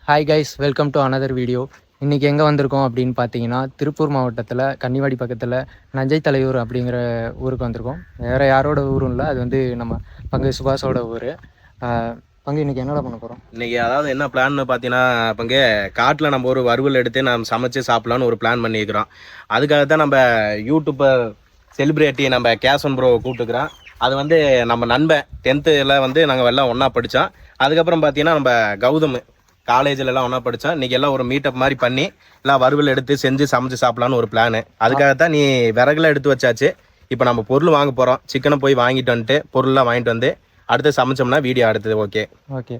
Hi guys, welcome to another video. இன்றைக்கி எங்கே வந்திருக்கோம் அப்படின்னு பார்த்தீங்கன்னா, திருப்பூர் மாவட்டத்தில் கன்னிவாடி பக்கத்தில் நஞ்சை தலையூர் அப்படிங்கிற ஊருக்கு வந்திருக்கோம். வேறு யாரோட ஊரும் இல்லை, அது வந்து நம்ம பங்கு சுபாஷோட ஊர். பங்கு இன்றைக்கி என்னடா பண்ண போகிறோம்? இன்றைக்கி அதாவது என்ன பிளான்னு பார்த்தீங்கன்னா, பங்கு காட்டில் நம்ம ஒரு வறுவல் எடுத்து நம்ம சமைச்சு சாப்பிட்லான்னு ஒரு பிளான் பண்ணியிருக்கிறோம். அதுக்காக தான் நம்ம யூடியூப்பர் செலிப்ரிட்டி நம்ம கேசன் ப்ரோ கூப்பிட்டுக்கிறோம். அது வந்து நம்ம நண்பன் 10th வந்து நாங்கள் எல்லாம் ஒன்றா படித்தோம். அதுக்கப்புறம் பார்த்தீங்கன்னா நம்ம கௌதம் காலேஜில் எல்லாம் ஒன்றா படித்தோம். இன்றைக்கி எல்லாம் ஒரு மீட்டப் மாதிரி பண்ணி எல்லாம் வறுவல் எடுத்து செஞ்சு சமைச்சு சாப்பிட்லான்னு ஒரு பிளானு. அதுக்காகத்தான் நீ விறகுலாம் எடுத்து வச்சாச்சு. இப்போ நம்ம பொருள் வாங்க போகிறோம். சிக்கனை போய் வாங்கிட்டு வந்துட்டு பொருள்லாம் வாங்கிட்டு வந்து அடுத்து சமைச்சோம்னா வீடியோ அடுத்தது. Okay okay.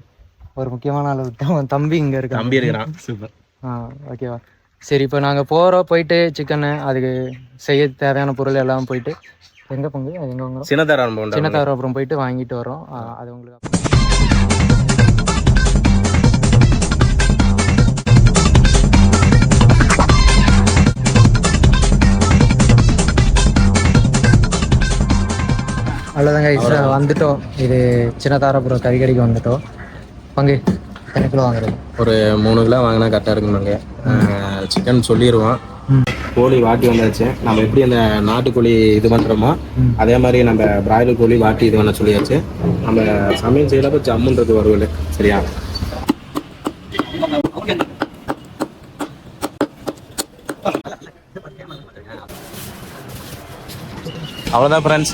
ஒரு முக்கியமான அளவு தம்பி இங்கே இருக்கு. தம்பி இருக்கிறான். சூப்பர். ஓகேவா. சரி, இப்போ நாங்கள் போயிட்டு சிக்கனை அதுக்கு செய்ய தேவையான பொருள் எல்லாம் போயிட்டு எங்கே பங்கு எங்கே வாங்குறோம்? சின்னதாரம் அப்புறம் போயிட்டு வாங்கிட்டு வரோம். அது உங்களுக்கு அவ்வளோதாங்க. வந்துட்டோம். இது சின்னதாரபுரம் கறிக்கடைக்கு வந்துட்டோம். பங்கு எத்தனை கிலோ வாங்குறது? ஒரு 3 கிலோ வாங்கினா கரெக்டாக இருக்குமாங்க. சிக்கன் சொல்லிடுவோம். கோழி வாட்டி வந்தாச்சு. நம்ம எப்படி அந்த நாட்டுக்கோழி இது பண்ணுறோமோ அதே மாதிரி நம்ம பிராய்லர் கோழி வாட்டி இது பண்ண சொல்லியாச்சு. நம்ம சமையல் செய்யறப்ப ஜம்முன்றது வருவல். சரியா? அவ்வளோதான் ஃப்ரெண்ட்ஸ்,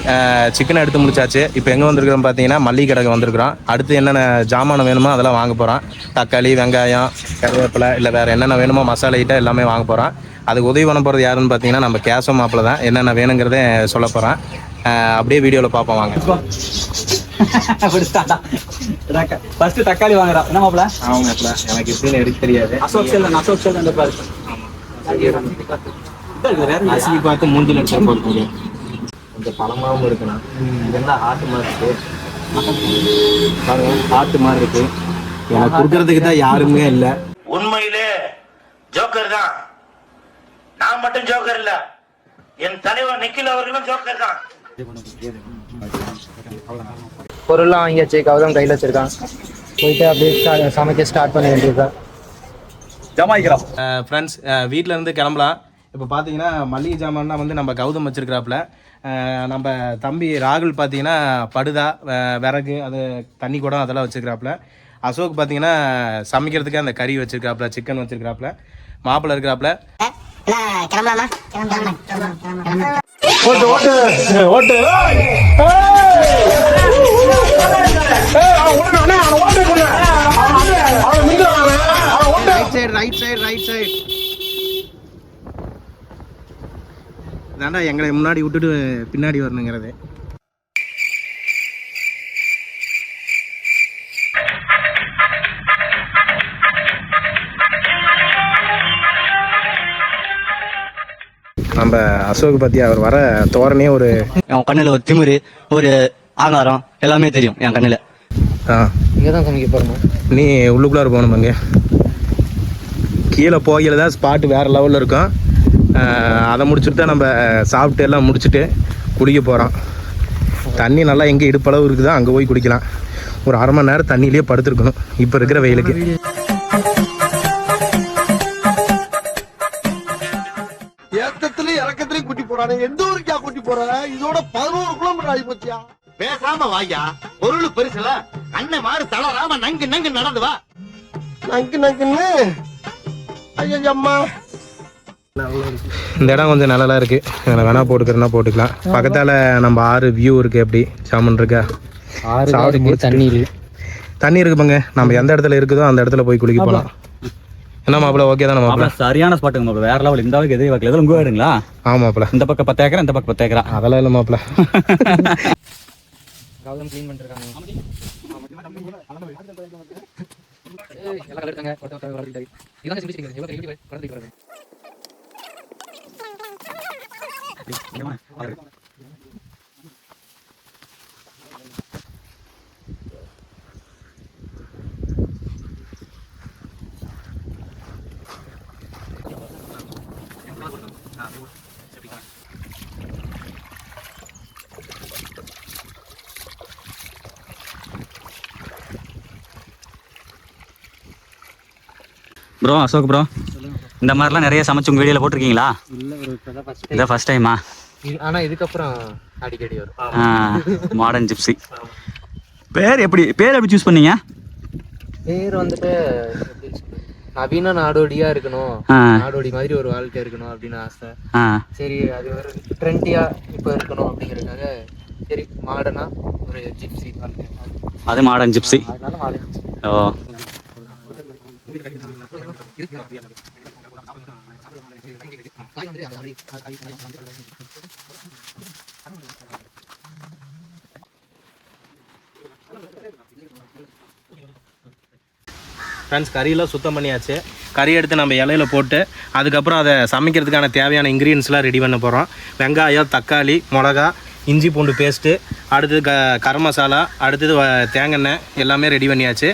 சிக்கனை எடுத்து முடிச்சாச்சு. இப்போ எங்கே வந்திருக்கிறோம் பார்த்தீங்கன்னா மல்லிகை கடைக்கு வந்திருக்கிறோம். அடுத்து என்னென்ன ஜாமான் வேணுமோ அதெல்லாம் வாங்க போகிறோம். தக்காளி, வெங்காயம், கருவேப்பிலை, இல்லை வேறு என்னென்ன வேணுமோ மசாலா ஐட்டம் எல்லாமே வாங்க போகிறோம். அதுக்கு உதவி பண்ண போகிறது யாருன்னு பார்த்தீங்கன்னா நம்ம கேசவ மாப்பிள்ள தான். என்னென்ன வேணுங்கிறதே சொல்ல போகிறேன். அப்படியே வீடியோவில் பார்ப்போம் வாங்க. ஃபர்ஸ்ட் தக்காளி வாங்குறோம். என்ன மாப்பிள்ள? ஆமாம் மாப்பிள்ள, எனக்கு எப்படின்னு எடுக்க தெரியாது. அரிசி பார்த்து மூஞ்சில் எடுத்து போட்டு கொஞ்சம் பழமாகவும் இருக்குண்ணா. இதெல்லாம் ஆட்டு மாதிரி இருக்கு. ஆட்டு மாதிரி இருக்கு. எனக்கு கொடுக்கறதுக்கு தான் யாருமே இல்லை. உண்மையிலே ஜோக்கர் தான். நான் மட்டும் ஜோக்கர் இல்ல, என் தலைவர் நிக்கில் அவர்களும் ஜோக்கர் தான். பொருள்லாம் வாங்கியாச்சு. கௌதம் கையில் வச்சிருக்கான். போயிட்டு அப்படியே சமைக்க ஸ்டார்ட் பண்ண வேண்டியதுதான். ஜமாய்க்கிறோம் ஃப்ரெண்ட்ஸ். வீட்டில் இருந்து கிளம்பலாம். இப்போ பார்த்தீங்கன்னா மளிகை ஜாமான்னா வந்து நம்ம கௌதம் வச்சிருக்கிறாப்புல. நம்ம தம்பி ராகுல் பார்த்தீங்கன்னா படுதா, விறகு, அது தண்ணி குடம் அதெல்லாம் வச்சுருக்கிறாப்புல. அசோக் பார்த்தீங்கன்னா சமைக்கிறதுக்கு அந்த கறி வச்சுருக்கிறாப்புல, சிக்கன் வச்சுருக்கிறாப்புல. மாப்பிள்ளை இருக்கிறாப்புல. ரைட் சைடு தாண்டா எங்களை முன்னாடி விட்டுட்டு பின்னாடி வரணுங்கிறது. நம்ம அசோக் பத்தி அவர் வர தோரனே ஒரு என் கண்ணுல ஒரு திமிரு, ஒரு ஆங்காரம் எல்லாமே தெரியும் என் கண்ணுல. இங்கதான் சமைக்க போறோம். நீ உள்ளுக்குள்ளார போகணும். அங்கே கீழே போகையில தான் ஸ்பாட்டு வேற லெவலில் இருக்கும். அதை முடிச்சுட்டு தான் நம்ம சாப்பிட்டு எல்லாம் முடிச்சுட்டு குடிக்க போகிறோம். தண்ணி நல்லா எங்கே இடுப்பளவு இருக்குதோ அங்கே போய் குடிக்கலாம். ஒரு அரை மணி நேரம் தண்ணியிலேயே படுத்துருக்கணும் இப்போ இருக்கிற வெயிலுக்கு. ஏக்கத்திலயும் இறக்கத்திலயும் கூட்டி போறானே. எந்த ஊருக்கா கூட்டி போற? இதோட 11 கிலோமீட்டர் ஆகி போச்சியா. பேசாம வாயா, பொருள் பெருசுல அண்ணன் மாறு தளராம நங்கு நங்கு நடந்து வா. நங்குன்னு ஐயா அம்மா. இந்த இடம் கொஞ்சம் நல்லா இருக்கு. வேணா போட்டுக்கிறேன்னா போட்டுக்கலாம். பக்கத்தால நம்ம ஆறு வியூ இருக்கு. எப்படி சாமன் இருக்கா? தண்ணி இருக்கு பங்க. நம்ம எந்த இடத்துல இருக்குதோ அந்த இடத்துல போய் குளிக்க போகலாம். என்ன மாப்பிள்ள? ஓகே தான் மாப்பிள்ள. சரியான ஸ்பாட்டுங்க மாப்பிள்ள, வேற லெவல். இந்த அளவுக்கு எதிரி வாக்கில் எதுவும் உங்க வேடுங்களா? ஆமா மாப்பிள்ள. இந்த பக்கம் 10 ஏக்கரா, இந்த பக்கம் 10 ஏக்கரா. அதெல்லாம் இல்லை மாப்பிள்ள. கௌதம் க்ளீன் பண்ணிருக்காங்க. எல்லாம் எடுத்தாங்க. இதான் சிம்பிள் எவ்வளவு கை கடந்து போறது. ப்ரோ அசோக் ப்ரோ, இந்த மாதிரிலாம் நிறைய சமைச்சு உங்கள் வீடியோவில் போட்டிருக்கீங்களா? இல்லை ப்ரோ, இப்போ தான் ஃபஸ்ட் இதான் ஃபர்ஸ்ட் டைமா? ஆனால் இதுக்கப்புறம் அடிக்கடி வரும். Modern Gypsy. பேர் எப்படி சூஸ் பண்ணீங்க? பேர் வந்துட்டு எப்படி சொல்றது, நவீன நாடோடியாக இருக்கணும், நாடோடி மாதிரி ஒரு வாழ்க்கை இருக்கணும் அப்படின்னு ஆசை. சரி, அது ஒரு ட்ரெண்டியாக இப்போ இருக்கணும் அப்படிங்கிறதுக்காக சரி மாடர்னாக ஒரு ஜிப்ஸி வாழ்க்கை. அது மாடர்ன் ஜிப்ஸி. அதனால மாடர்ன் ஜிப்ஸி. ஓ, ஃப்ரெண்ட்ஸ், கறியெல்லாம் சுத்தம் பண்ணியாச்சு. கறி எடுத்து நம்ம இலையில போட்டு அதுக்கப்புறம் அதை சமைக்கிறதுக்கான தேவையான இன்க்ரீடியன்ஸ்லாம் ரெடி பண்ண போகிறோம். வெங்காயம், தக்காளி, மிளகா, இஞ்சி பூண்டு பேஸ்ட்டு, அடுத்தது கரம் மசாலா, அடுத்தது தேங்காய் எல்லாமே ரெடி பண்ணியாச்சு.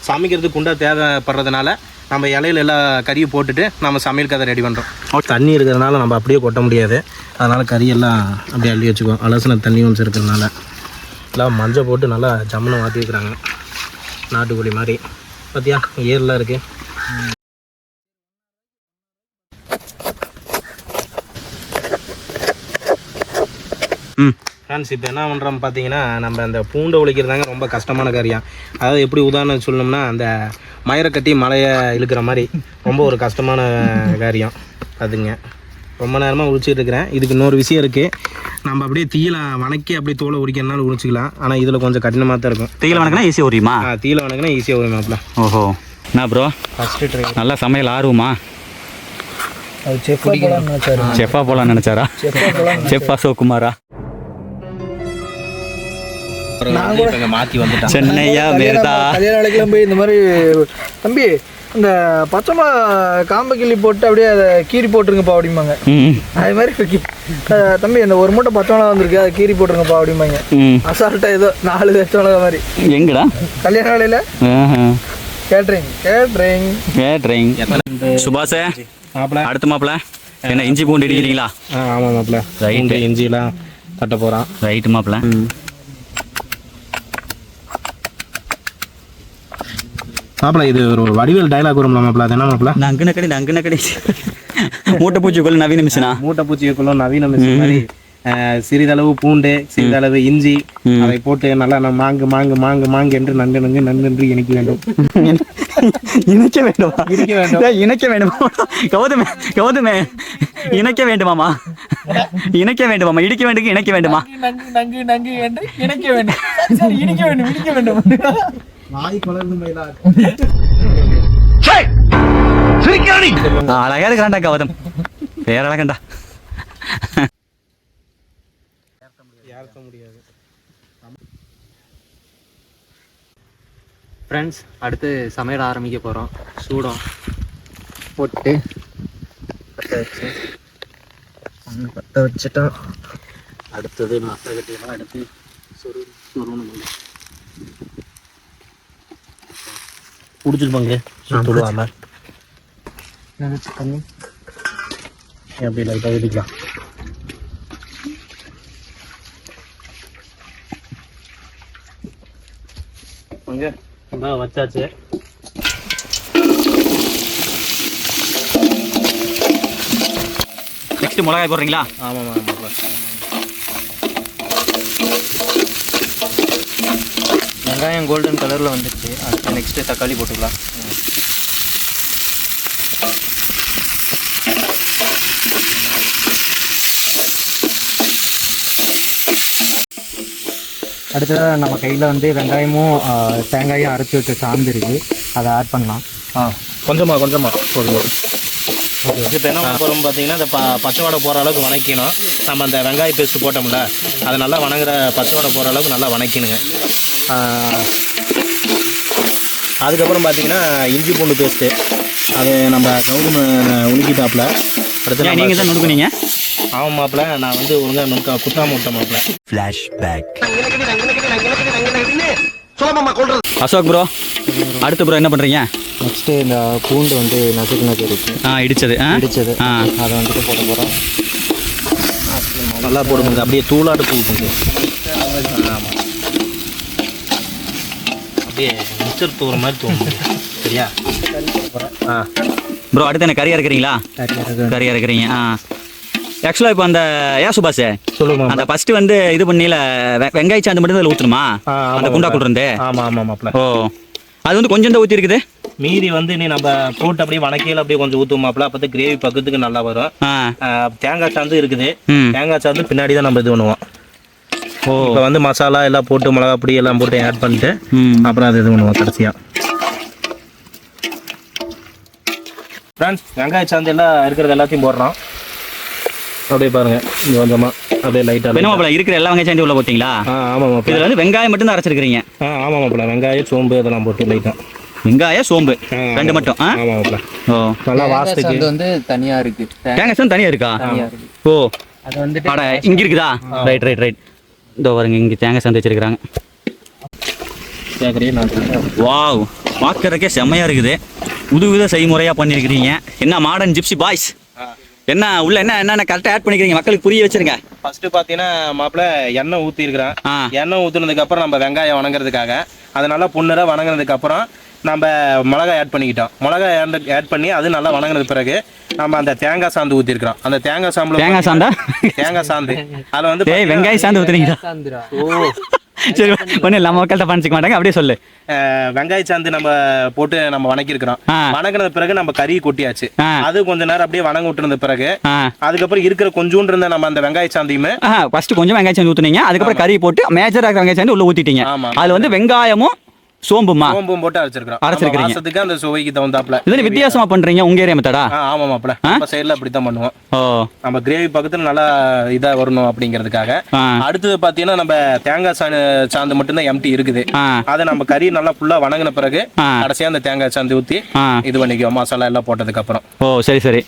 சமைக்கிறதுக்கு குண்டா தேவைப்படுறதுனால நம்ம இலையில எல்லா கறியும் போட்டுட்டு நம்ம சமையலுக்கு அதை ரெடி பண்ணுறோம். தண்ணி இருக்கிறதுனால நம்ம அப்படியே கொட்ட முடியாது, அதனால் கறியெல்லாம் அப்படியே அள்ளி வச்சுக்குவோம். அலசின தண்ணி ஒன்று இருக்கிறதுனால எல்லாம் மஞ்சள் போட்டு நல்லா ஜம்முன்னு மாற்றி வைக்கிறாங்க, நாட்டுக்கோழி மாதிரி. பார்த்தியா, ஏர்லாம் இருக்குது. ஃப்ரெண்ட்ஸ், இப்போ என்ன பண்ணுறோம் பார்த்தீங்கன்னா, நம்ம அந்த பூண்டை உழைக்கிறதாங்க ரொம்ப கஷ்டமான காரியம். அதாவது எப்படி உதாரணம் சொல்லணும்னா, அந்த மயிரை கட்டி மலையை இழுக்கிற மாதிரி ரொம்ப ஒரு கஷ்டமான காரியம் அதுங்க. ரொம்ப நேரமாக உழிச்சிட்டு இருக்கிறேன். இதுக்கு இன்னொரு விஷயம் இருக்குது, நம்ம அப்படியே தீயில வணக்கி அப்படியே தோலை உரிக்கிறனால உழிச்சிக்கலாம். ஆனால் இதில் கொஞ்சம் கடினமாக தான் இருக்கும். தீயில வணக்கினா ஈஸியாக உரியுமா? தீயில வணக்கினா ஈஸியாக உரியுமாப்ல. ஓஹோ, என்ன ப்ரோ ஃபஸ்ட்டு ட்ரை நல்லா சமையல் ஆர்வமா? செஃப்பா போலான்னு நினைச்சாரா? செஃப்பா சிவகுமாரா? மாற்றி வந்துட்டான். சென்னையா மேர்தா கல்யாண வேலைக்கெல்லாம் போய் இந்த மாதிரி தம்பி இந்த பச்சைமா காம்பை கிள்ளி போட்டு அப்படியே அதை கீரி போட்டுருங்கப்பா அப்படிம்பாங்க. அது மாதிரி தம்பி அந்த ஒரு மூட்டை பச்சை மிளகா வந்திருக்கு, அதை கீரி போட்டுருங்கப்பா அப்படிம்பாங்க. அசால்ட்டா ஏதோ 4 பச்சை மிளகா மாதிரி. எங்கடா கல்யாண வேலையில கேட்ரிங். சுபாஷ் அடுத்த மாப்பிள்ள என்ன இஞ்சி பூண்டு இடிக்கிறீங்களா? ஆமாம் மாப்பிள்ள, ரைட்டு. இஞ்சிலாம் தட்ட போகிறான். ரைட்டு மாப்பிள்ள. மாப்பிள்ள, இது ஒரு வடிவேல் டைலாக் வரும்ல மாப்பிள்ள, அது என்ன மாப்பிள்ள? நங்குனக்கடி மூட்டை பூச்சிக்குள்ள நவீன மிஷினா? மூட்டை பூச்சிக்குள்ள நவீன மிஷின் மாதிரி சிறிதளவு பூண்டு, சிறிதளவு இஞ்சி, அதை போட்டு நல்லா மாங்கு மாங்கு மாங்கு மாங்கு என்று நன்று இணைக்க வேண்டும். இணைக்க வேண்டுமா? கௌதமே இணைக்க வேண்டுமாமா? இணைக்க வேண்டுமாமா? இடிக்க வேண்டும், இணைக்க வேண்டுமா? இடிக்க வேண்டும். அழகா இருக்கிறான்டா கௌதம், பேர் அழகண்டா. ஃப்ரெண்ட்ஸ், அடுத்து சமையல் ஆரம்பிக்க போகிறோம். சூடம் போட்டு பற்ற வச்சுட்டோம். அடுத்தது மசாலா கட்டியெல்லாம் எடுத்து சொருணும் பிடிச்சிருப்பாங்க சுடுவாம தண்ணி அப்படி லைட்டாக ஊற்றிக்கலாம். அங்கே வச்சாச்சு. நெக்ஸ்ட் மிளகாய் போடுறீங்களா? ஆமாம் ஆமாம். வெங்காயம் கோல்டன் கலரில் வந்துடுச்சு. அடுத்து நெக்ஸ்ட்டு தக்காளி போட்டுக்கலாம். அடுத்ததாக நம்ம கையில் வந்து வெங்காயமும் தேங்காயும் அரைச்சி வச்ச சாந்து இருக்குது, அதை ஆட் பண்ணலாம். கொஞ்சமாக போடுவோம். இப்போ என்ன பண்ண போகிறோம் பார்த்தீங்கன்னா, இந்த பச்சை வடை போகிற அளவுக்கு வணக்கணும். நம்ம அந்த வெங்காய பேஸ்ட்டு போட்டோம்ல, அதை நல்லா வணங்குற பச்சை வடை போகிற அளவுக்கு நல்லா வணக்கணுங்க. அதுக்கப்புறம் பார்த்தீங்கன்னா இஞ்சி பூண்டு பேஸ்ட்டு, அது நம்ம கவுர்மெண்ட் உலுக்கிட்டாப்புல. அடுத்து நீங்கள் தான் நுணுக்குனீங்க? ஆமாம் மாப்பிள்ள, நான் வந்து ஒழுங்காக குத்தாம விட்டேன் மாப்பிள்ள. ஃப்ளாஷ்பேக். அசோக் ப்ரோ, அடுத்த ப்ரோ என்ன பண்ணுறீங்க? நெக்ஸ்ட்டு இந்த பூண்டு வந்து நசுக்கு இருக்கு, இடிச்சது அதை வந்துட்டு போட போகிறோம். நல்லா போடுங்க, அப்படியே தூளாட்டு தூக்குங்க. ஆமாம், அப்படியே மிக்சர் தூக்குற மாதிரி தூங்க. சரியா? ப்ரோ அடுத்து என்ன கறியாக இருக்கிறீங்களா? கறியாக இருக்கிறீங்க. ஆக்சுவலாக இப்போ அந்த சுபாஷ் சொல்லுங்க. அந்த ஃபர்ஸ்ட் வந்து இது பண்ணியில் வெங்காய சாந்து மட்டும் அதில் ஊற்றணுமா? அந்த குண்டா கொடுறது. ஆமாம் மாப்பிள்ள. ஓ அது வந்து கொஞ்சம் தான் ஊற்றி இருக்குது. மீதி வந்து நீ நம்ம போட்டு அப்படியே வணக்கையில் அப்படியே கொஞ்சம் ஊற்றுமாப்பில். அப்போ தான் கிரேவி பக்கத்துக்கு நல்லா வரும். தேங்காய் சாந்து இருக்குது. தேங்காய் சாந்து பின்னாடி தான் நம்ம இது பண்ணுவோம். ஓ இப்போ வந்து மசாலா எல்லாம் போட்டு மிளகா பொடி எல்லாம் போட்டு ஆட் பண்ணிட்டு அப்புறம் அது இது பண்ணுவோம் கடைசியாக. ஃப்ரெண்ட்ஸ் வெங்காய சாந்து எல்லாம் இருக்கிறது எல்லாத்தையும் போடுறோம். அப்படியே பாருங்க இங்கே கொஞ்சமா அப்படியே லைட்டாக என்ன இருக்கிற எல்லா வெங்காயம் சாந்தி உள்ள போட்டிங்களா? ஆமாம். இதில் வந்து வெங்காயம் மட்டும் தான் அரைச்சிருக்கிறீங்க. ஆமாம் மாப்பிள்ள. வெங்காயம் சோம்பு இதெல்லாம் போட்டு லைட்டாக. வெங்காயம் சோம்பு ரெண்டு மட்டும். ஆமாம் மாப்பிள்ள. ஓ நல்லா வாசத்துக்கு அது வந்து தனியா இருக்கு. தேங்காய் சாந்து தனியாக இருக்கா? ஓ அது வந்துட்டு அட இங்க இருக்குதா? ரைட் இதோ பாருங்க இங்க தேங்காய் சாந்து வச்சிருக்காங்க. வாவ் பார்க்கறதுக்கே செம்மையா இருக்குது. புதுவித செய்முறையா பண்ணிருக்கிறீங்க. என்ன மாடர்ன் ஜிப்சி பாய்ஸ். என்ன உள்ள என்ன கரெக்டாக ஆட் பண்ணிக்கிறீங்க மக்களுக்கு புரிய வச்சிருங்க. ஃபர்ஸ்ட் பார்த்தீங்கன்னா மாப்பிள்ள எண்ணெய் ஊற்றிருக்கிறேன். எண்ணெய் ஊற்றுனதுக்கு அப்புறம் நம்ம வெங்காயம் வணங்குறதுக்காக அது நல்லா பொண்ணுற வணங்கினதுக்கு அப்புறம் நம்ம மிளகாய் ஆட் பண்ணிக்கிட்டோம். மிளகாய் ஆட் பண்ணி அது நல்லா வணங்கினது பிறகு நம்ம அந்த தேங்காய் சாந்து ஊற்றிருக்கிறோம். அந்த தேங்காய் சாந்து அதில் வந்து வெங்காய சாந்து ஊற்றுறீங்களா? ஓ சரி ஒன்றும் இல்லை மக்கள்கிட்ட பண்ணிக்க மாட்டாங்க. அப்படியே சொல்லு. வெங்காய சாந்து நம்ம போட்டு நம்ம வணக்கிருக்கிறோம். வணங்கினது பிறகு நம்ம கறி கொட்டியாச்சு. அது கொஞ்ச நேரம் அப்படியே வணங்க விட்டுருந்த பிறகு அதுக்கப்புறம் இருக்கிற கொஞ்சோண்டு இருந்த நம்ம அந்த வெங்காய சாந்தியுமே ஃபர்ஸ்ட் கொஞ்சம் வெங்காய சாந்து ஊற்றுனீங்க. அதுக்கப்புறம் கறி போட்டு மேஜராக வெங்காய சாந்து உள்ள ஊற்றிட்டீங்க. அதில் வந்து வெங்காயமும் சோம்பும் போட்டு அரைச்சிருக்கிறீங்க. வாசத்துக்கு அந்த சுவைக்கு தகுந்தாப்ல. இது வித்தியாசமா பண்றீங்க உங்க ஏரியா மெத்தடா? ஆமா மாப்ள. நம்ம சைடுல அப்படி தான் பண்ணுவோம். நம்ம கிரேவி பக்கத்துல நல்லா இதா வரணும் அப்படிங்கிறதுக்காக. அடுத்தது பாத்தீங்கன்னா நம்ம தேங்காய் சாந்து மட்டும் தான் எம்டி இருக்குது. அதை நம்ம கறி நல்லா ஃபுல்லா வணங்கின பிறகு கடைசியா அந்த தேங்காய் சாந்து ஊத்தி இது பண்ணிக்குவோம் மசாலா எல்லாம் போட்டதுக்கு அப்புறம். ஓ சரி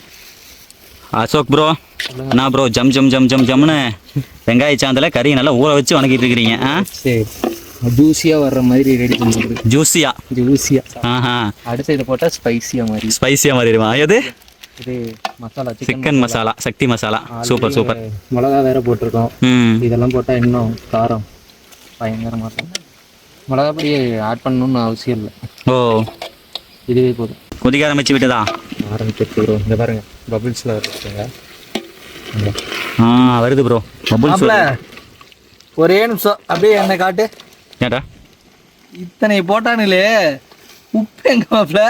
அசோக் ப்ரோ நான் ப்ரோ ஜம்னு வெங்காய சாந்துல கறி நல்லா ஊற வச்சு வணக்கிட்டு இருக்கிறீங்க. சரி ஜூஸியா வர்ற மாதிரி ரெடி பண்ணிடுது. ஜூஸியா அடுத்து இதை போட்டால் ஸ்பைசியா மாறிடுமா? எது இது மசாலா சிக்கன் மசாலா சக்தி மசாலா. சூப்பர் மிளகா வேற போட்டிருக்கோம். இதெல்லாம் போட்டால் இன்னும் காரம் பயங்கரமாக இருக்கும். மிளகா பொடி ஆட் பண்ணணும்னு அவசியம் இல்லை. ஓ இதுவே போதும். கொதிக்க ஆரம்பிச்சு விட்டுதா? ஆரம்பிச்சிருக்கு ப்ரோ. இங்கே பாருங்க பபிள்ஸில் இருக்குங்க. வருது ப்ரோ பபிள்ஸ். ஒரே நிமிஷம் அப்படியே என்ன காட்டு. ஏடா இத்தனை போட்டானுங்களே உப்பு எங்க மாப்ள?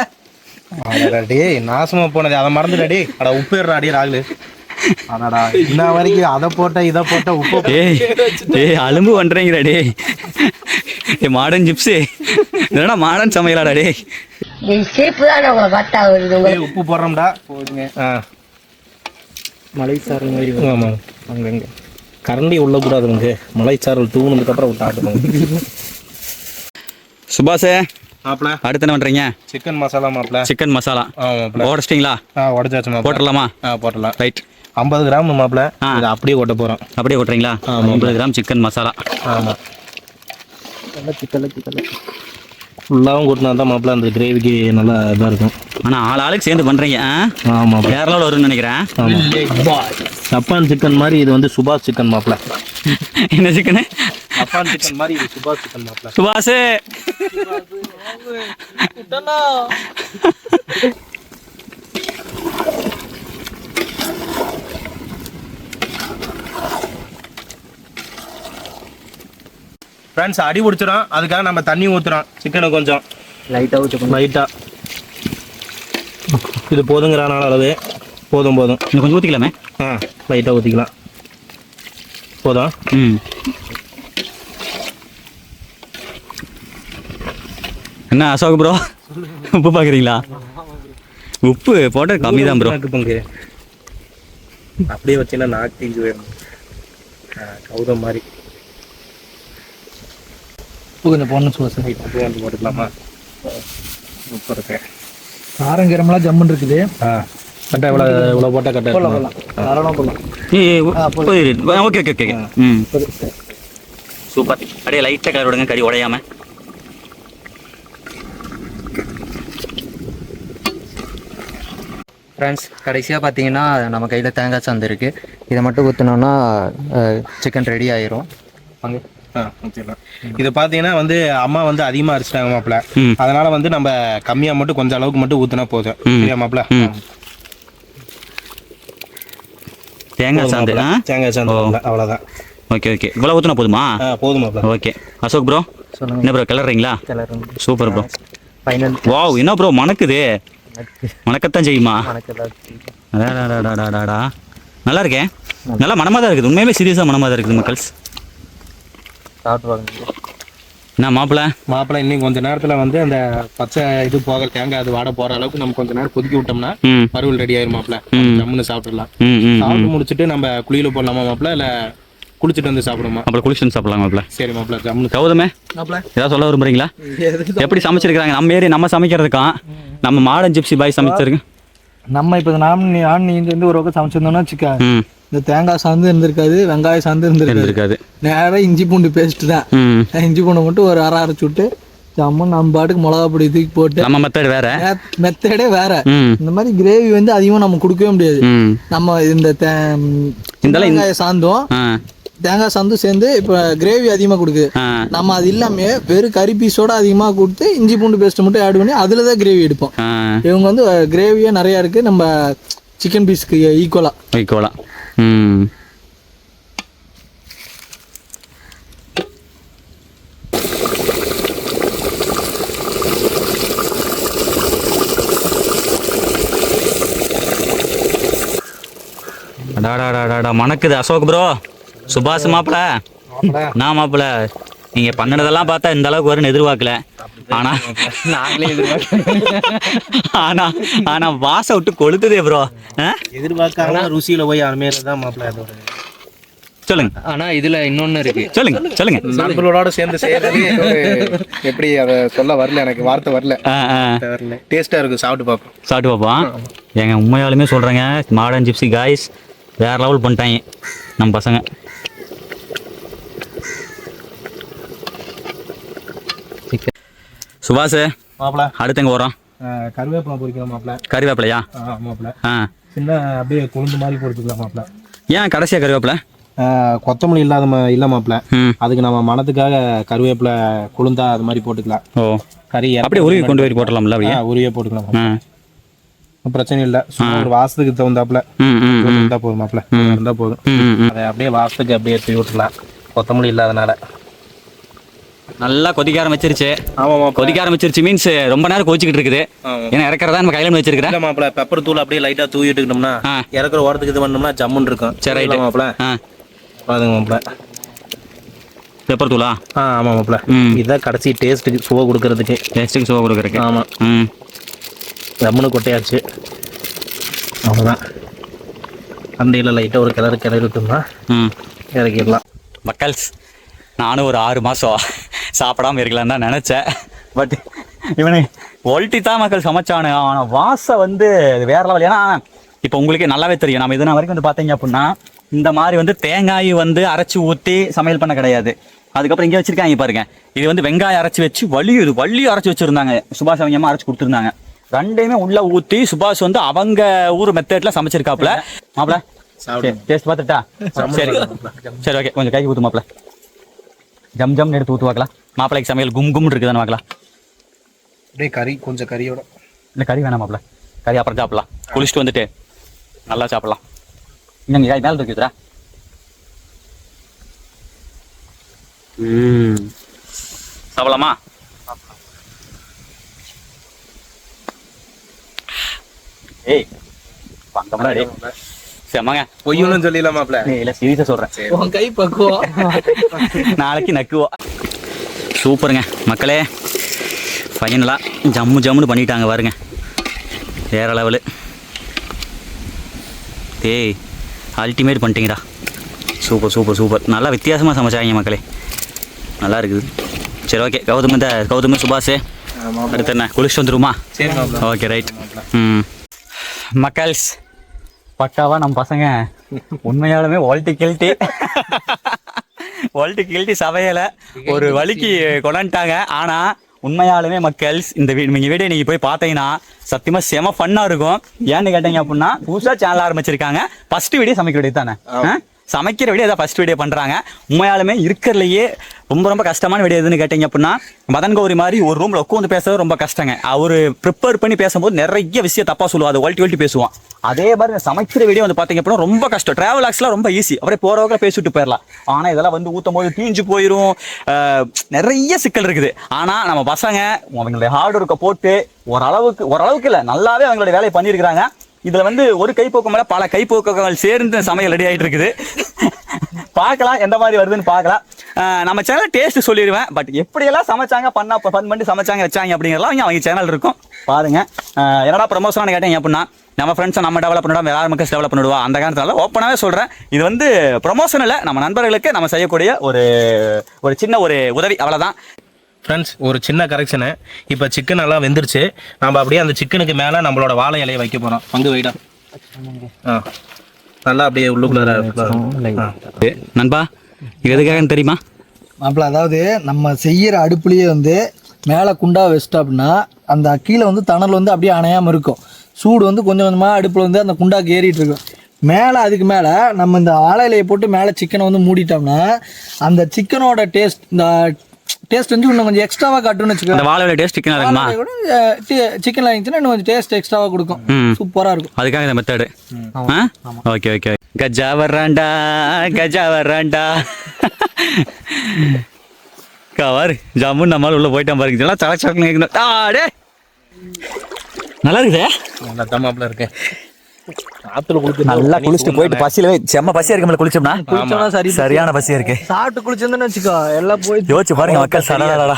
டேய் நாசமா போனது அதை மறந்துடாடி. அட உப்பு ஏறாடி ராகுலு. அடடா இன்ன வரைக்கும் அதை போட்ட இதை போட்ட உப்பு. டேய் அலும்பு பண்றீங்கடா டேய். மாடர்ன் ஜிப்ஸி என்னடா மாடர்ன் சமையலாடா டேய். உப்பு போடுறோம்டா போடுங்க. மலைச்சாரல் மாதிரி. ஆமா அங்கங்க கரண்டி உள்ள கூடாதுங்க. மலைச்சாரல் தூணுனதுக்கு அப்புறம் விட்டாட்டுங்க. சுபாஷே மாப்ள அடுத்து என்ன பண்றீங்க? சிக்கன் மசாலா மாப்ள. சிக்கன் மசாலா உடைச்சிட்டீங்களா? உடைச்சாச்சு மாப்ள. போட்டுடலாமா? போட்டலாம். ரைட் 50 கிராம் மாப்ள. இதை அப்படியே கொட்ட போறோம். அப்படியே கொட்டுறீங்களா? 50 கிராம் சிக்கன் மசாலா. ஆமா ஃபுல்லாகவும் கொட்டினா தான் மாப்ள அந்த கிரேவிக்கு நல்லா இதாக இருக்கும். ஆனால் ஆளுக்கு சேர்ந்து பண்ணுறீங்க. ஆமாம் கேரளாவில் வரும்னு நினைக்கிறேன். ஜப்பான் சிக்கன் மாதிரி இது வந்து சுபாஷ் சிக்கன் மாப்ள. என்ன சிக்கனு? ஜப்பான் சிக்கன் மாதிரி இது சுபாஷ் சிக்கன் மாப்ள. சுபாஷே ஃப்ரெண்ட்ஸ் அடி பிடிச்சிடும். அதுக்காக நம்ம தண்ணி ஊற்றுறோம். சிக்கனை கொஞ்சம் லைட்டாக ஊற்றணும். லைட்டாக இது போதுங்கிறான அளவு. போதும் இன்னும் கொஞ்சம் ஊற்றிக்கலாமே. லைட்டாக ஊற்றிக்கலாம். போதும். என்ன அசோக் ப்ரோ உப்பு பார்க்குறீங்களா? உப்பு போட்ட கம்மி தான் ப்ரோ. பங்கு அப்படியே வச்சுன்னா நாக்கு தீஞ்சு போயிடும். கௌதம் மாதிரி கொஞ்சம் பொண்ணு சுவாசம் வந்து போட்டுக்கலாமா? சூப்பர் இருக்கு. காரங்கரமெல்லாம் ஜம்முன்னு இருக்குது. கரெக்டாக இவ்வளோ போட்டால் கரெக்டாக போடலாம். தாராளமாக போடலாம். Okay super. அப்படியே லைட்டாக கலர் விடுங்க கறி உடையாம. ஃப்ரெண்ட்ஸ் கடைசியாக பார்த்தீங்கன்னா நம்ம கையில் தேங்காய் சாந்து இருக்குது. இதை மட்டும் ஊற்றினோன்னா சிக்கன் ரெடி ஆயிரும். அங்கே ஊற்றிடலாம். இது பார்த்தீங்கன்னா வந்து அம்மா வந்து அதிகமாக அரைச்சிட்டாங்க மாப்பிள்ள. ம். அதனால வந்து நம்ம கம்மியாக மட்டும் கொஞ்சம் அளவுக்கு மட்டும் ஊற்றினா போதும். சரியா மாப்பிள்ள? தேங்காய் சாந்து. தேங்காய் சாந்து அவ்வளோதான். ஓகே ஓகே, இவ்வளோ ஊற்றினா போதுமா? போதும் மாப்பிள்ள. ஓகே அசோக் ப்ரோ சொல்லுங்க. என்ன ப்ரோ கிளறீங்களா? கிளறுங்க. Super bro. ஃபைனல் வாவ், என்ன ப்ரோ மணக்குது? மணக்கத்தான் செய்யுமா? அடாடாடாடாடாடா. நல்லா இருக்கேன், நல்லா மனமாக தான் இருக்குது, உண்மையுமே சீரியஸாக மனமாக தான் இருக்குது மக்கள்ஸ். சாப்பிட்டு பாருங்க. என்ன மாப்பிள்ள இன்னும் கொஞ்ச நேரத்தில் வந்து அந்த பச்சை இது போக தேங்காய் அது வாட போகிற அளவுக்கு நம்ம கொஞ்ச நேரம் கொதிக்க விட்டோம்னா ம் வறுவல் ரெடி ஆயிரும் மாப்பிள்ள. ஜம்முன்னு சாப்பிடலாம். ம் ம் சாப்பிட்டு முடிச்சுட்டு நம்ம குளியில போடலாமா மாப்பிள்ள, இல்லை குளிச்சுட்டு வந்து சாப்பிடுமா? அப்புறம் குளிச்சுட்டு சாப்பிடலாம் மாப்பிள்ள. சரி மாப்பிள்ள. ஜம்முன்னு கௌதமே ஏதாவது சொல்ல விரும்புறீங்களா? எப்படி சமைச்சிருக்காங்க நம்ம ஏரி நம்ம சமைக்கிறதுக்கான் நம்ம மாடன் ஜிப்சி பாய் சமைச்சிருக்கு. நம்ம இப்போ நான் நீ வந்து ஒரு பக்கம் சமைச்சிருந்தோம்னா வச்சுக்க, ம் இந்த தேங்காய் சாந்து இருந்திருக்காது, வெங்காயம் சாந்து இருந்திருக்காது. நேராக இஞ்சி பூண்டு பேஸ்ட் தான். ம் இஞ்சி பூண்டு மட்டும் ஒரு அரைச்சு விட்டு ஜம்மு நம்ம பாட்டுக்கு மிளகா பொடி தூக்கி போட்டு நம்ம மெத்தட் வேற. மெத்தடே வேற. ம் இந்த மாதிரி கிரேவி வந்து அதிகமாக நம்ம கொடுக்கவே முடியாது. ம் நம்ம இந்த வெங்காய சாந்தும் ஆ தேங்காய் சாந்தும் சேர்ந்து இப்போ கிரேவி அதிகமாக கொடுக்குது. ஆ நம்ம அது இல்லாமல் வெறும் கறி பீஸோட அதிகமாக கொடுத்து இஞ்சி பூண்டு பேஸ்ட் மட்டும் ஆட் பண்ணி அதில் தான் கிரேவி எடுப்போம். ஆ இவங்க வந்து கிரேவியே நிறையா இருக்குது, நம்ம சிக்கன் பீஸ்க்கு ஈக்குவலாக. வைக்கோலாம். ம் அடாடாடாடா மணக்குது அசோக் ப்ரோ. சுபாஷ் மாப்பிள, நான் மாப்பிள நீங்க பண்ணினதெல்லாம் பார்த்தா இந்த அளவுக்கு வரும்னு எதிர்பார்க்கல. ஆனா நாங்களே எதிர்பார்க்க. ஆனா ஆனா வாசம் விட்டு கொளுத்துதே ப்ரோ. எதிர்பார்க்காம ருசியில போய் அருமையில மாப்பிள்ள. அதோட சொல்லுங்க. ஆனா இதுல இன்னொன்னு இருக்கு. சொல்லுங்க. நண்பர்களோட சேர்ந்து செய்யறது எப்படி அதை சொல்ல வரல, எனக்கு வார்த்தை வரல. டேஸ்டா இருக்கு, சாப்பிட்டு பார்ப்போம். சாப்பிட்டு பார்ப்போம். ஏங்க உண்மையாலுமே சொல்றேங்க, மாடர்ன் ஜிப்சி காய்ஸ் வேற லெவல் பண்ணிட்டாங்க நம்ம பசங்க. சுபாஷ் மாப்பிள்ள அடுத்து எங்க வரோம்? கருவேப்பிலை பொரிக்கலாம் மாப்பிள்ள. கறிவேப்பிலையா? மாப்பிள்ள ஆ சின்ன அப்படியே கொழுந்து மாதிரி பொரிச்சுக்கலாம் மாப்பிள்ள. ஏன் கடைசியா கறிவேப்பிலை? கொத்தமல்லி இல்லாத இல்ல மாப்பிள்ள. ம் அதுக்கு நம்ம மனத்துக்காக கருவேப்பிலை கொழுந்தா அது மாதிரி போட்டுக்கலாம். ஓ கறி அப்படியே உருவி கொண்டு போய் போட்டலாம்ல அப்படியே? உருவியே போட்டுக்கலாம். ஆ பிரச்சனை இல்லை. சும்மா ஒரு வாசத்துக்கு தகுந்தாப்புல ம் ம் ம் இருந்தா போதும் மாப்பிள்ள. இருந்தா போதும். ம் ம் அதை அப்படியே வாசத்துக்கு அப்படியே தூவி விட்டுலாம், கொத்தமல்லி இல்லாதனால. நல்லா கொதிக்க ஆரம்பிச்சிருச்சு. ஆமாம் கொதிக்க ஆரம்பிச்சிருச்சு மீன்ஸ் ரொம்ப நேரம் கொதிச்சுக்கிட்டு இருக்குது. ஏன்னா இறக்குறதா நம்ம கையில வச்சிருக்கிறேன். இல்லை மாப்பிள்ள, பெப்பர் தூள் அப்படியே லைட்டாக தூவி விட்டுக்கிட்டோம்னா இறக்குற ஓரத்துக்கு இது பண்ணோம்னா ஜம்முன்னு இருக்கும். சரி ரைட் மாப்பிள்ள. அதுங்க மாப்பிள்ள பெப்பர் தூளா? ஆமாம் மாப்பிள்ள. இதுதான் கடைசி டேஸ்ட்டுக்கு சுவை கொடுக்கறதுக்கு. டேஸ்ட்டுக்கு சுவை கொடுக்குறதுக்கு. ஆமாம். ம் ஜம்முன்னு கொட்டையாச்சு. அவ்வளோதான். அண்டையில் லைட்டாக ஒரு கிளறி விட்டோம்னா ம் இறக்கிடலாம். மக்கள்ஸ் நானும் ஒரு 6 மாதம் சாப்பிடாம இருக்கலான்னு தான் நினச்சேன். பட் இவனு ஒல்ட்டி தான் மக்கள் சமைச்சானு. ஆனால் வாசம் வந்து வேற லெவல். ஏன்னா இப்போ உங்களுக்கே நல்லாவே தெரியும், நம்ம இதுனா வரைக்கும் வந்து பார்த்தீங்க அப்படின்னா இந்த மாதிரி வந்து தேங்காய் வந்து அரைச்சி ஊற்றி சமையல் பண்ண கிடையாது. அதுக்கப்புறம் இங்கே வச்சிருக்காங்க பாருங்க, இது வந்து வெங்காயம் அரைச்சி வச்சு வள்ளியும் அரைச்சி வச்சுருந்தாங்க. சுபாஷ் அவங்க அம்மா அரைச்சி கொடுத்துருந்தாங்க. ரெண்டையுமே உள்ள ஊற்றி சுபாஷ் வந்து அவங்க ஊர் மெத்தட்ல சமைச்சிருக்காப்புல. மாப்பிள டேஸ்ட் பார்த்துட்டா? சரி ஓகே, கொஞ்சம் கைக்கு ஊற்று மாப்பிள. ஜம் ஜம்னு எடுத்து ஊற்று பார்க்கலாம். மாப்பிள்ளைக்கு சமையல் கும்னு இருக்குதான்னு பார்க்கலாம். அப்படியே கறி கொஞ்சம் கறியோட. இல்லை கறி வேணாம் மாப்பிள்ள, கறி அப்புறம் சாப்பிடலாம். குளிச்சுட்டு வந்துட்டு நல்லா சாப்பிடலாம். இன்னும் காய் மேலே இருக்குதுரா. சாப்பிடலாமா? ஏய் அந்த மாதிரி செம்மங்க. பொய்யணும்னு சொல்லிடலாம் மாப்பிள்ள. இல்லை சீரியஸாக சொல்கிறேன், உன் கை பக்குவம் நாளைக்கு நக்குவோம். சூப்பருங்க மக்களே, ஃபைனலாக ஜம்முன்னு பண்ணிட்டாங்க பாருங்க, வேற லெவலு. டேய் அல்டிமேட் பண்ணிட்டீங்கடா. சூப்பர் நல்லா வித்தியாசமாக சமைச்சாங்க மக்களே, நல்லா இருக்குது. சரி ஓகே, கௌதம் சுபாஷ் அடுத்து என்ன குளிச்சுட்டு வந்துருமா? Okay right. மக்கள்ஸ் பக்காவா நம்ம பசங்க உண்மையாலுமே ஒல்ட்டி கில்ட்டி சமையல ஒரு வழிக்கு கொண்டாண்டாங்க. ஆனா உண்மையாலுமே மக்கள்ஸ் இந்த வீடியோ நீங்க போய் பார்த்தீங்கன்னா சத்தியமா செம ஃபன்னா இருக்கும். ஏன்னு கேட்டீங்க அப்படின்னா புதுசா சேனல் ஆரம்பிச்சிருக்காங்க, ஃபர்ஸ்ட் வீடியோ சமைக்க வேண்டியது தானே. சமைக்கிற வீடியோ இதான் ஃபர்ஸ்ட் வீடியோ பண்ணுறாங்க. உண்மையாலுமே இருக்கிறதுலையே ரொம்ப ரொம்ப கஷ்டமான வீடியோ எதுன்னு கேட்டிங்க அப்படின்னா, மதன் கௌரி மாதிரி ஒரு ரூமில் உட்காந்து பேசுறது ரொம்ப கஷ்டங்க. அவர் ப்ரிப்பேர் பண்ணி பேசும்போது நிறைய விஷயம் தப்பாக சொல்லுவோம், அதை ஒல்ட்டி பேசுவான். அதே மாதிரி சமைக்கிற வீடியோ வந்து பார்த்தீங்க அப்படின்னா ரொம்ப கஷ்டம். ட்ராவல் ஆக்ஸ்லாம் ரொம்ப ஈஸி, அப்படியே போகிறவங்க பேசிவிட்டு போயிடலாம். ஆனால் இதெல்லாம் வந்து ஊற்றும் போது தீஞ்சு போயிடும், நிறைய சிக்கல் இருக்குது. ஆனால் நம்ம பசங்க அவங்களுடைய ஹார்ட் ஒர்க்கை போட்டு ஓரளவுக்கு இல்லை நல்லாவே அவங்களுடைய வேலையை பண்ணியிருக்கிறாங்க. இதில் வந்து ஒரு கைப்போக்கம் மேலே பல கைப்போக்கங்கள் சேர்ந்து சமையல் ரெடி ஆகிட்டு இருக்குது. பார்க்கலாம் எந்த மாதிரி வருதுன்னு பார்க்கலாம். நம்ம சேனல் டேஸ்ட் சொல்லிடுவேன், பட் எப்படியெல்லாம் சமைச்சாங்க ஃபன் பண்ணி சமைச்சாங்க வச்சாங்க அப்படிங்கிறலாம் அவங்க சேனல் இருக்கும் பாருங்க. என்னடா ப்ரமோஷனானு கேட்டீங்க அப்படின்னா, நம்ம ஃப்ரெண்ட்ஸை நம்ம டெவலப் பண்ணிவிடுவோம், வேறு மக்கள் டெவலப் பண்ணிவிடுவோம். அந்த காரணத்தால ஓப்பனாகவே சொல்கிறேன், இது வந்து ப்ரமோஷன் இல்லை, நம்ம நண்பர்களுக்கு நம்ம செய்யக்கூடிய ஒரு சின்ன ஒரு உதவி, அவ்வளோதான். ஃப்ரெண்ட்ஸ், ஒரு சின்ன கரெக்ஷனு. இப்போ சிக்கன் எல்லாம் வெந்துருச்சு. நம்ம அப்படியே அந்த சிக்கனுக்கு மேலே நம்மளோட வாழை இலையை வைக்க போகிறோம். பங்கு வைடா. நல்லா அப்படியே உள்ளுக்குள்ள நண்பா, இது எதுக்காகன்னு தெரியுமா? மாப்பிள்ள, அதாவது நம்ம செய்கிற அடுப்புலேயே வந்து மேலே குண்டா வச்சிட்டோம் அப்படின்னா அந்த கீழே வந்து தணல் வந்து அப்படியே அணையாமல் இருக்கும். சூடு வந்து கொஞ்சம் கொஞ்சமாக அடுப்பில் வந்து அந்த குண்டாக்கு ஏறிட்டு இருக்கும். மேலே அதுக்கு மேலே நம்ம இந்த வாழை இலையை போட்டு மேலே சிக்கனை வந்து மூடிட்டோம்னா அந்த சிக்கனோட டேஸ்ட் வந்து இன்னும் கொஞ்சம் எக்ஸ்ட்ராவாக காட்டுன்னு வச்சுக்கோங்க. அந்த வாழை டேஸ்ட் சிக்கன் இருக்குமா? சிக்கன் ஆகிடுச்சுன்னா இன்னும் கொஞ்சம் டேஸ்ட் எக்ஸ்ட்ராவாக கொடுக்கும். சூப்பராக இருக்கும். அதுக்காக இந்த மெத்தடு. ஓகே. கஜா வர்றாண்டா கவர் ஜாமுன் நம்மளால உள்ள போயிட்டான் பாருங்க. சலச்சலக்கு நல்லா இருக்குதே. நல்லா தம்மாப்பில் இருக்கேன். ஆத்துல குளிச்சு நல்லா குளிச்சுட்டு போயிட்டு பசியில செம்ம பசியா இருக்கு. குளிச்சோம்னா சரியான பசியா இருக்கு. சாப்பிட்டு குளிச்சிருந்தேன்னு வச்சுக்கோ எல்லாம் போய் யோசிச்சு பாருங்க மக்கள். சடலடா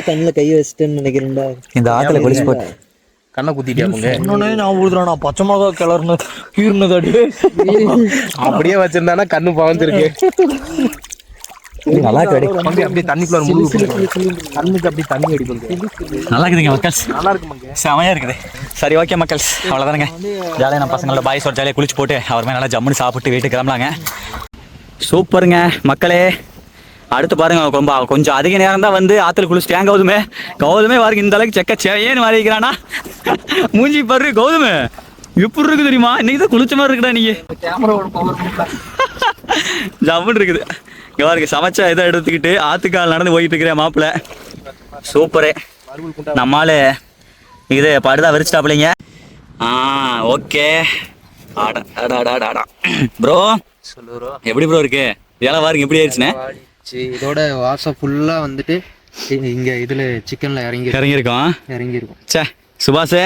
கண்ணுல கை வச்சுட்டேன்னு நினைக்கிறேன்டா. இந்த ஆத்துல குளிச்சு போட்டு கண்ணை குத்திட்டியா? இன்னொன்னே நான் ஊதுறான் பச்சை மிளகா கிளர்னது கீர்னது அப்படியே வச்சிருந்தானா கண்ணு பாவந்திருக்கு. நல்லா கிடைக்கும். அப்படியே தண்ணிக்குள்ள கண்ணுக்கு அப்படியே தண்ணி அடிப்பாங்க. நல்லா இருக்குதுங்க மக்கள். நல்லா இருக்கு செமையா இருக்குது. சரி, ஓகே மக்கள், அவ்வளோதானுங்க. ஜாலியாக நம்ம பசங்களோட பாய்ஸோட ஜாலியாக குளிச்சு போட்டு அவருமே நல்லா ஜம்முன்னு சாப்பிட்டு வீட்டுக்கு கிளம்பலாங்க. சூப்பருங்க மக்களே. அடுத்து பாருங்க, கொஞ்சம் அதிக நேரம் தான் வந்து ஆற்றுல குளிச்சுட்டேன். கௌதமே பாருங்க இந்த அளவுக்கு செக்க சேன்னு மாறி இருக்கிறானா. மூஞ்சி பாரு கௌதமே எப்படி இருக்கு தெரியுமா? இன்னைக்கு தான் குளிச்ச மாதிரி இருக்குடா. நீங்க ஜம்முன்னு இருக்குது. இங்கே பாருங்க, சமைச்சா இதை எடுத்துக்கிட்டு ஆத்துக்கால் நடந்து போயிட்டு இருக்கிறேன் மாப்பிள்ள. சூப்பரே. நம்மால இது படுதா விரிச்சிட்டாப்பிள்ளைங்க. ஓகே. ப்ரோ எப்படி ப்ரோ இருக்கு? வேலை பாருங்க எப்படி ஆயிடுச்சுண்ணே. இதோட வாசம் ஃபுல்லா வந்துட்டு இங்க இதுல சிக்கன்ல இறங்கியிருக்கோம். சே சுபாஷே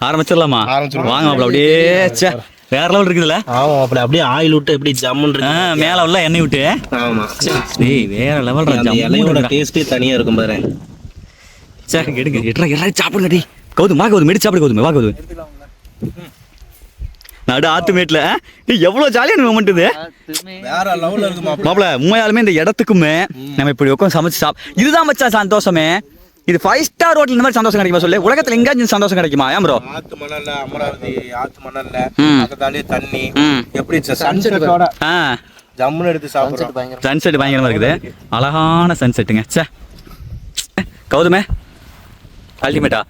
ஆரம்பிச்சிடலாமா? வாங்க மாப்பிள்ள. அப்படியே சே வேற லெவல் இருக்குதுல்ல. ஆமா, அப்படியே ஆயில் விட்டு எப்படி ஜம்முன்னு இருக்கு. மேல உள்ள எண்ணெய் விட்டு. ஆமா, டேய் வேற லெவல். இலையோட டேஸ்டே தனியா இருக்கும் பாரு. சரி எடுங்க, எல்லாரும் சாப்பிடுங்க. டேய் கௌதம், மெடி சாப்பிடு கௌதம், வா கௌதம். நடு ஆத்துமேட்ல எவ்வளவு ஜாலியான மொமெண்ட் இது. வேற லெவல்ல இருக்கு மாப்பிள்ள. உண்மையாலுமே இந்த இடத்துக்குமே நம்ம இப்படி உட்காந்து சமைச்சு இதுதான் மச்சான் சந்தோஷமே. இது 5 ஸ்டார் ஹோட்டல் இந்த மாதிரி சந்தோஷம் கிடைக்குமா சொல்லு? உலகத்துல எங்கேயாச்சும் சந்தோஷம் கிடைக்குமா? ஏன் ப்ரோ? ஆத்து மணல்ல, அமராவதி ஆத்து மணல்ல பக்கத்தாலே தண்ணி எப்படி சன்செட்டோட ஜம்முன்னு எடுத்து சாப்பிடுறோம். சன்செட் பயங்கரமா இருக்குது. அழகான சன்செட்டுங்க. சே கௌதமே அல்டிமேட்டா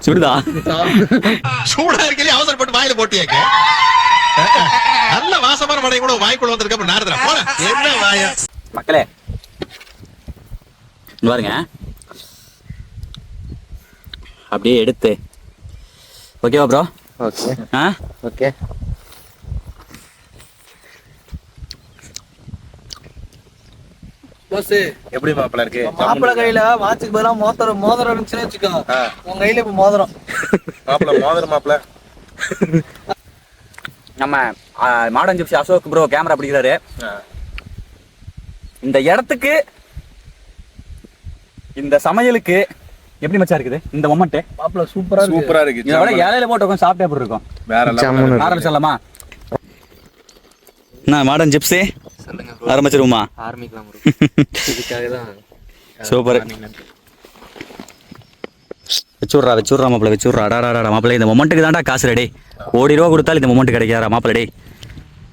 சுடுதா? சூடா இருக்கே அவசரப்பட்டு வாயில போட்டியாக்க. நல்ல வாசமான மடை கூட வாய்க்குள்ள வந்திருக்க நாரதா போல. என்ன வாயா மக்களே பாருங்க, அப்படியே எடுத்து. ஓகேவா ப்ரோ? ஓகே. எப்படி மாப்பிள்ள இருக்கு? மாப்பிள்ள கையில வாட்சுக்கு பதிலா மோதிரம் இருந்துச்சுன்னு வச்சுக்கோ. உங்க கையில இப்ப மோதிரம். மாப்பிள்ள நம்ம modern gypsy Ashok bro camera பிடிக்கிறாரு. இந்த இடத்துக்கு இந்த சமையலுக்கு எப்படி மச்சா இருக்குது இந்த மொமெண்ட்? மாப்பிள்ள சூப்பரா இருக்கு. இதோட இலையில போட்டு உட்காந்து சாப்பிட்டே எப்படி இருக்கும்? வேற ஆரம்பிச்சிடலாமா? நான் மாடர்ன் ஜிப்ஸி ஆரம்பிச்சிருவோமா? ஆரம்பிக்கலாம். இதுக்காக தான் சூப்பர். வச்சுடுறா மாப்பிள்ள, வச்சுடுறா. அடாடா மாப்பிள்ள, இந்த மொமெண்ட்டுக்கு தான்டா காசு ரெடி. ₹1 கோடி கொடுத்தாலும் இந்த மொமெண்ட் கிடைக்காதா மாப்பிள்ள? டே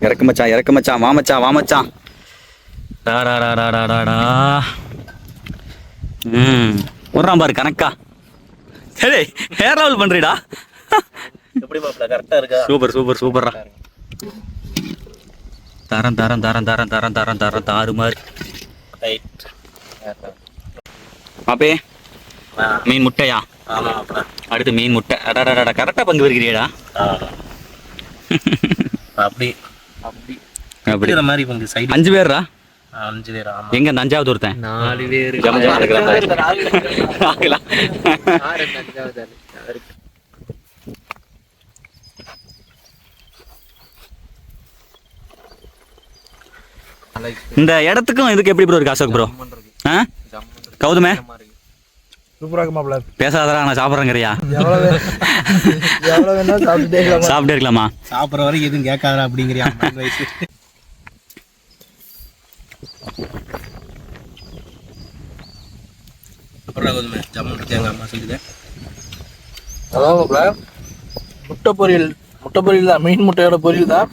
இறக்கு மச்சான் வா மச்சான். விட்றான் பாரு கணக்கா. சரி ஹேர் லெவல் பண்றீடா. எப்படி மாப்பிள்ள கரெக்டா இருக்கா? சூப்பர்ரா. தாறுமாறு. மாப்பே மீன் முட்டையா? ஆமா மாப்பிள்ள. அடுத்து மீன் முட்டை. அடாடா கரெக்டாக பங்கு வருகிறியடா. அப்படி அப்படி அப்படிங்கிற மாதிரி இவங்க சைடு 5 பேர்ரா? 5 பேர். ஆமா. எங்க அந்த 5வது ஒருத்தன்? 4 பேர். இந்த இடத்துக்கும் இதுக்கு எப்படி ப்ரோ இருக்கு அசோக் ப்ரோ? கௌதமே சூப்பராக இருக்கு மாப்பிள்ள. பேசாதடா, நான் சாப்பிட்றேங்கிறியா? எவ்வளோ வேணா சாப்பிட்டுட்டே இருக்கலாம். சாப்பிட்டே இருக்கலாமா? சாப்பிட்ற வரைக்கும் எதுவும் கேட்காதா அப்படிங்கிறியா வயசு. அப்புறம் கோதுமை ஜம்முன் இருக்காங்க அம்மா சொல்லுது. அதான் மாப்பிள்ள முட்டை பொரியல் தான், மீன் முட்டையோட பொரியல் தான்.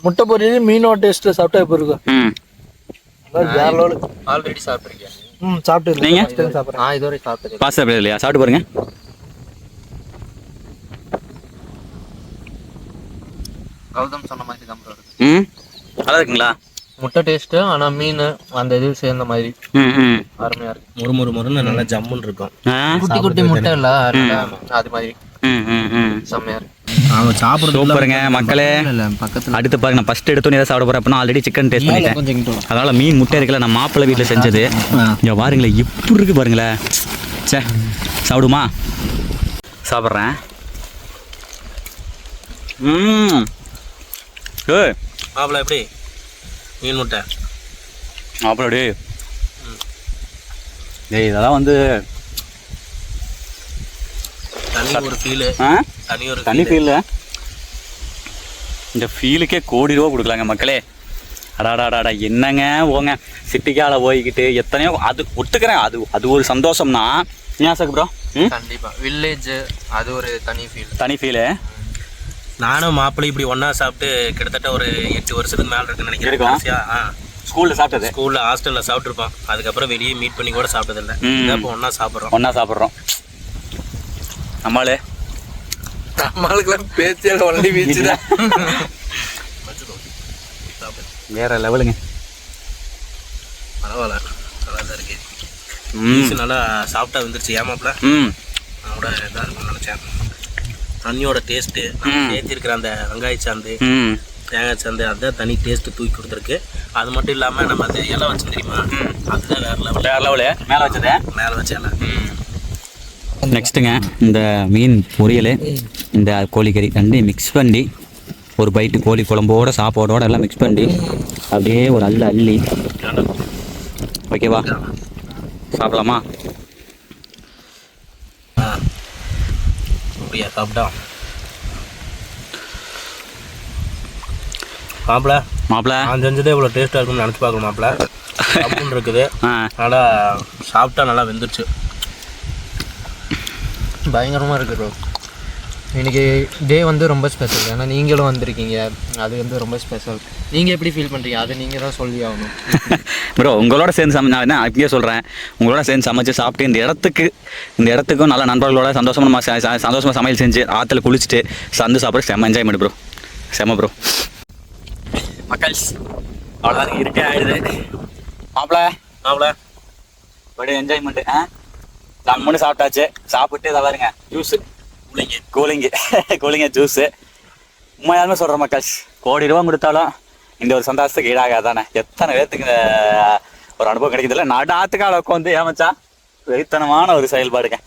முட்டை பொரியல் மீனோட டேஸ்ட்டில் சாப்பிட்டா இப்போ இருக்கும். வேற லெவலு. ஆல்ரெடி சாப்பிட்ருக்கேன். சாப்பிட்டு நீங்க? சாப்பிட்றேன். இதுவரை சாப்பிட்டது. பாஸ்தா சாப்பிடல இல்லையா? சாப்பிட்டு பாருங்க. கௌதம் சொன்ன மாதிரி தான் ப்ரோ இருக்கு. நல்லா இருக்குங்களா? முட்டை டேஸ்ட்டு, ஆனால் மீன் அந்த இது சேர்ந்த மாதிரி அருமையாக இருக்கு. முறுமுறுன்னு நல்லா ஜம்முன்னு இருக்கும். குட்டி குட்டி முட்டை இல்லை அது மாதிரி செம்மையாக இருக்கு. அவன் சாப்பிட்றது சூப்பருங்க மக்களே. பக்கத்தில் அடுத்து பாருங்க, நான் ஃபர்ஸ்ட் எடுத்தோன்னே ஏதாவது சாப்பிட போறேன். அப்படின்னா ஆல்ரெடி சிக்கன் டேஸ்ட் பண்ணிட்டேன். கொஞ்சம் அதனால மீன் முட்டை இருக்குல்ல, நான் மாப்பிள்ளை வீட்டில் செஞ்சது. இங்கே பாருங்களேன் எப்படி இருக்கு பாருங்களேன். சே சாப்பிடுமா? சாப்பிட்றேன். மாப்பிள்ள எப்படி மீன் முட்டை? மாப்பிள்ளை டேய் இதெல்லாம் வந்து தனி ஒரு ஃபீலு. தனி ஃபீல். இந்த ஃபீலுக்கே கோடி ரூபா கொடுக்கலாங்க மக்களே. அடாடாடாடா என்னங்க போங்க, சிட்டிக்கால போய்கிட்டு எத்தனையோ அது ஒத்துக்கிறேன். அது ஒரு சந்தோஷம்னா ஏன் சார் ப்ரோ? கண்டிப்பாக வில்லேஜ் அது ஒரு தனி ஃபீலு. நானும் மாப்பிள்ளை இப்படி ஒன்றா சாப்பிட்டு கிட்டத்தட்ட ஒரு 8 வருஷத்துக்கு மேலே இருக்குன்னு நினைக்கிறேன். ஸ்கூலில் சாப்பிட்டது, ஸ்கூலில் ஹாஸ்டலில் சாப்பிட்ருப்போம். அதுக்கப்புறம் வெளியே மீட் பண்ணி கூட சாப்பிட்டதில்லை. இப்போ ஒன்றா சாப்பிட்றோம். நம்மளுக்கெல்லாம் பேச்சே ஒன்லி பீச்சு தான். வேற லெவலுங்க. பரவாயில்ல, நல்லா தான் இருக்கு. நல்லா சாப்பிட்டா வந்துருச்சு. ஏமாப்பில் நான் கூட இதாக இருக்கும்னு நினச்சேன். தண்ணியோட டேஸ்ட்டு சேர்த்திருக்கிற அந்த வெங்காய சாந்து தேங்காய் சாந்து அதுதான் தனி டேஸ்ட்டு தூக்கி கொடுத்துருக்கு. அது மட்டும் இல்லாமல் நம்ம அந்த இலை வச்சு தெரியுமா, அதுதான் வேறு லெவலு. மேலே வச்ச இலை. நெக்ஸ்ட்டுங்க இந்த மீன் பொரியல், இந்த கோழிக்கறி ரெண்டையும் மிக்ஸ் பண்ணி ஒரு பைட்டு கோழி குழம்போட சாப்பாடோட எல்லாம் மிக்ஸ் பண்ணி அப்படியே ஒரு அள்ளி ஓகேவா? சாப்பிடலாமா? அப்படியா சாப்பிட்டா மாப்பிள்ள நான் செஞ்சதே இவ்வளோ டேஸ்ட்டாக இருக்குன்னு நினச்சி பார்க்கணும் மாப்பிள்ள. அப்படின்னு இருக்குது. நல்லா சாப்பிட்டா நல்லா வெந்துருச்சு. பயங்கரமாக இருக்குது ப்ரோ. இன்னைக்கு டே வந்து ரொம்ப ஸ்பெஷல். ஏன்னா நீங்களும் வந்திருக்கீங்க, அது வந்து ரொம்ப ஸ்பெஷல். நீங்கள் எப்படி ஃபீல் பண்ணுறீங்க அதை நீங்கள் தான் சொல்லி ஆகணும் ப்ரோ. உங்களோட சேர்ந்து நான் என்ன இப்பயே சொல்கிறேன், உங்களோட சேர்ந்து சமைச்சு சாப்பிட்டு இந்த இடத்துக்கும் நல்ல நண்பர்களோட சந்தோஷமாக சமையல் செஞ்சு ஆற்றுல குளிச்சுட்டு சந்து சாப்பிட செம்ம என்ஜாய்மெண்ட் ப்ரோ. செம்ம ப்ரோ. மக்கள் அவ்வளோதான் இருக்கே ஆயிடுது. மாப்பிள்ள படி என்ஜாய்மெண்ட்டு. நம்மன்னு சாப்பிட்டாச்சு. சாப்பிட்டு இதை பாருங்க ஜூஸு, கூலிங்க ஜூஸு. உண்மையாலுமே சொல்கிற மக்கள், கோடி ரூபா கொடுத்தாலும் இந்த ஒரு சந்தோஷத்துக்கு ஈடாகாதானே. எத்தனை பேர்த்துக்கு ஒரு அனுபவம் கிடைக்கிறதுல நடாத்துக்கால உட்காந்து ஏமாச்சா வெறித்தனமான ஒரு செயல்பாடுங்க.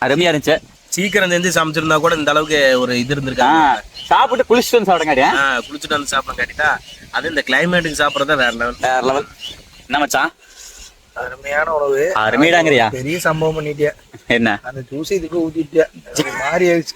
அருமையாக இருந்துச்சு. சீக்கிரம் செஞ்சு சமைச்சிருந்தா கூட இந்த அளவுக்கு ஒரு இது இருந்திருக்கா. சாப்பிட்டு குளிச்சுட்டு வந்து சாப்பிடுங்க. குளிச்சுட்டு வந்து சாப்பிட காட்டிட்டா அது இந்த கிளைமேட்டுக்கு சாப்பிட்றதா வேற லெவல். என்ன மச்சான் அருமையான உணவு. அருமையாங்கிறியா? பெரிய சம்பவம் பண்ணிட்டியா? என்ன அந்த ஜூஸ் இதுக்கு ஊத்திட்டியா? மாறி ஆயிடுச்சு.